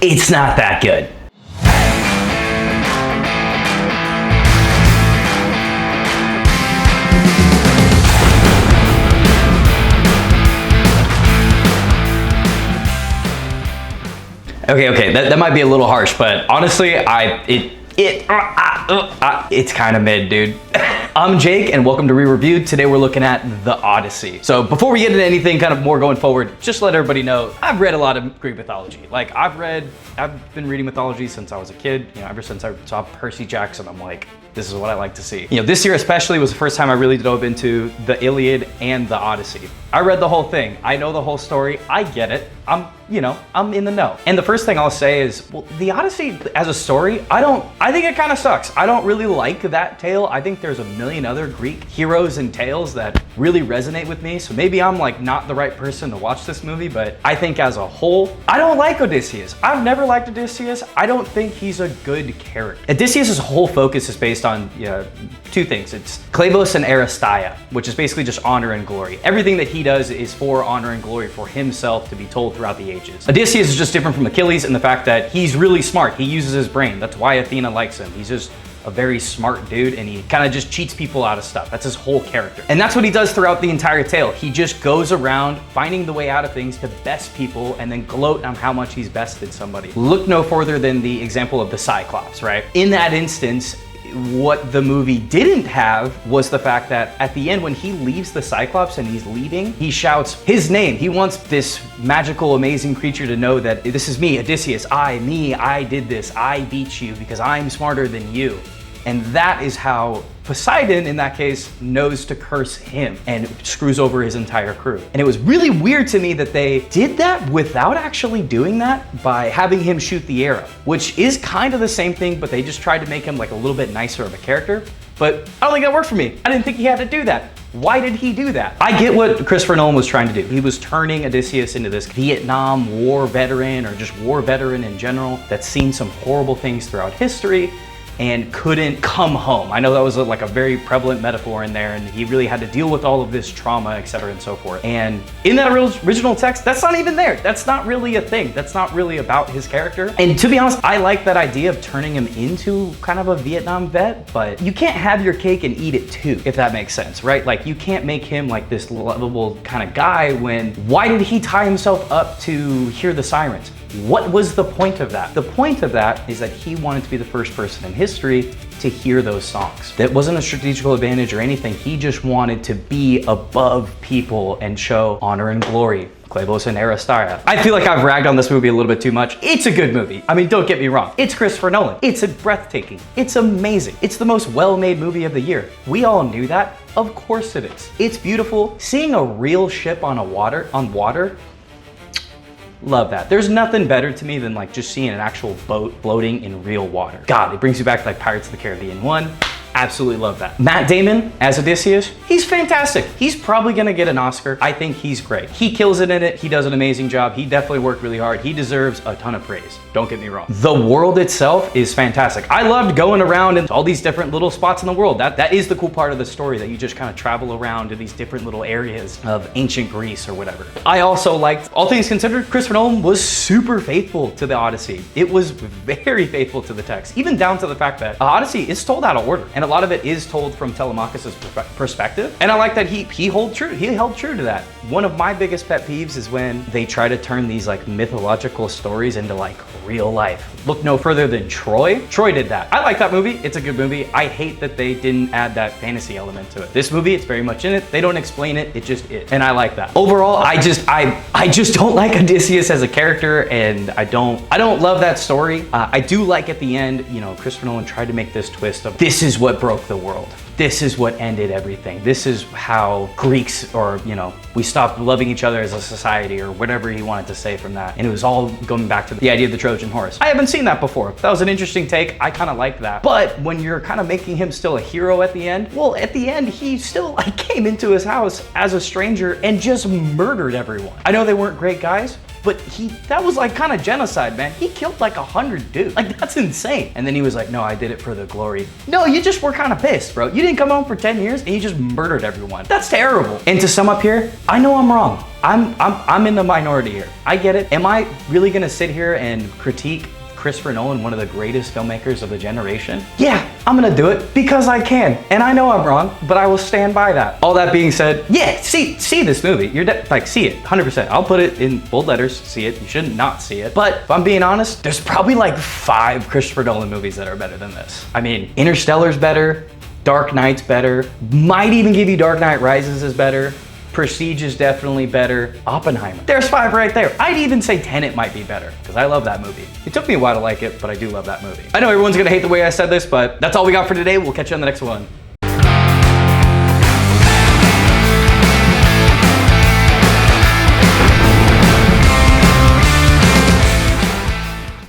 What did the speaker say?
it's not that good. Okay, that might be a little harsh, but honestly, it's kind of mid, dude. I'm Jake, and welcome to Re-Reviewed. Today we're looking at the Odyssey. So before we get into anything kind of more going forward, just let everybody know, I've read a lot of Greek mythology. Like I've been reading mythology since I was a kid. You know, ever since I saw Percy Jackson, I'm like, this is what I like to see. You know, this year especially was the first time I really dove into the Iliad and the Odyssey. I read the whole thing. I know the whole story. I get it. I'm in the know. And the first thing I'll say is, well, the Odyssey as a story, I think it kind of sucks. I don't really like that tale. I think there's a million other Greek heroes and tales that really resonate with me. So maybe I'm like not the right person to watch this movie, but I think as a whole, I don't like Odysseus. I've never liked Odysseus. I don't think he's a good character. Odysseus' whole focus is based on two things. It's Clavos and Aristeia, which is basically just honor and glory. Everything that he does is for honor and glory for himself to be told throughout the ages. Odysseus is just different from Achilles in the fact that he's really smart. He uses his brain. That's why Athena likes him. He's just a very smart dude, and he kind of just cheats people out of stuff. That's his whole character. And that's what he does throughout the entire tale. He just goes around finding the way out of things to best people and then gloat on how much he's bested somebody. Look no further than the example of the Cyclops, right? In that instance, what the movie didn't have was the fact that at the end when he leaves the Cyclops and he's leaving, he shouts his name. He wants this magical, amazing creature to know that this is me, Odysseus, I did this, I beat you because I'm smarter than you. And that is how Poseidon, in that case, knows to curse him and screws over his entire crew. And it was really weird to me that they did that without actually doing that by having him shoot the arrow, which is kind of the same thing, but they just tried to make him like a little bit nicer of a character. But I don't think that worked for me. I didn't think he had to do that. Why did he do that? I get what Christopher Nolan was trying to do. He was turning Odysseus into this Vietnam War veteran or just war veteran in general that's seen some horrible things throughout history and couldn't come home. I know that was like a very prevalent metaphor in there, and he really had to deal with all of this trauma, etc. and so forth. And in that original text, that's not even there. That's not really a thing. That's not really about his character. And to be honest, I like that idea of turning him into kind of a Vietnam vet, but you can't have your cake and eat it too, if that makes sense, right? Like you can't make him like this lovable kind of guy why did he tie himself up to hear the sirens? What was the point of that? The point of that is that he wanted to be the first person in history to hear those songs. That wasn't a strategical advantage or anything. He just wanted to be above people and show honor and glory. Clavos and Aristeia. I feel like I've ragged on this movie a little bit too much. It's a good movie. I mean, don't get me wrong. It's Christopher Nolan. It's breathtaking. It's amazing. It's the most well-made movie of the year. We all knew that. Of course it is. It's beautiful. Seeing a real ship on water, love that. There's nothing better to me than like just seeing an actual boat floating in real water. God, it brings you back to like Pirates of the Caribbean 1. Absolutely love that. Matt Damon as Odysseus, he's fantastic. He's probably gonna get an Oscar. I think he's great. He kills it in it. He does an amazing job. He definitely worked really hard. He deserves a ton of praise. Don't get me wrong. The world itself is fantastic. I loved going around in all these different little spots in the world. That is the cool part of the story, that you just kind of travel around to these different little areas of ancient Greece or whatever. I also liked, all things considered, Christopher Nolan was super faithful to the Odyssey. It was very faithful to the text, even down to the fact that Odyssey is told out of order. And a lot of it is told from Telemachus' perspective. And I like that he held true to that. One of my biggest pet peeves is when they try to turn these like mythological stories into like real life. Look no further than Troy. Troy did that. I like that movie. It's a good movie. I hate that they didn't add that fantasy element to it. This movie, it's very much in it. They don't explain it. It just is. And I like that. Overall, I just don't like Odysseus as a character, and I don't love that story. I do like at the end, Christopher Nolan tried to make this twist of this is what broke the world. This is what ended everything. This is how Greeks, or we stopped loving each other as a society, or whatever he wanted to say from that. And it was all going back to the idea of the Trojan horse. I haven't seen that before. That was an interesting take. I kind of like that. But when you're kind of making him still a hero at the end, well, at the end, he still came into his house as a stranger and just murdered everyone. I know they weren't great guys, but that was like kind of genocide, man. He killed like 100 dudes. Like, that's insane. And then he was like, no, I did it for the glory. No, you just were kind of pissed, bro. You didn't come home for 10 years and you just murdered everyone. That's terrible. And to sum up here, I know I'm wrong. I'm in the minority here. I get it. Am I really gonna sit here and critique Christopher Nolan, one of the greatest filmmakers of the generation? Yeah, I'm gonna do it because I can. And I know I'm wrong, but I will stand by that. All that being said, yeah, see this movie. Like, see it, 100%. I'll put it in bold letters, see it. You shouldn't not see it. But if I'm being honest, there's probably like 5 Christopher Nolan movies that are better than this. I mean, Interstellar's better, Dark Knight's better, might even give you Dark Knight Rises is better. Prestige is definitely better. Oppenheimer. There's 5 right there. I'd even say Tenet might be better because I love that movie. It took me a while to like it, but I do love that movie. I know everyone's gonna hate the way I said this, but that's all we got for today. We'll catch you on the next one.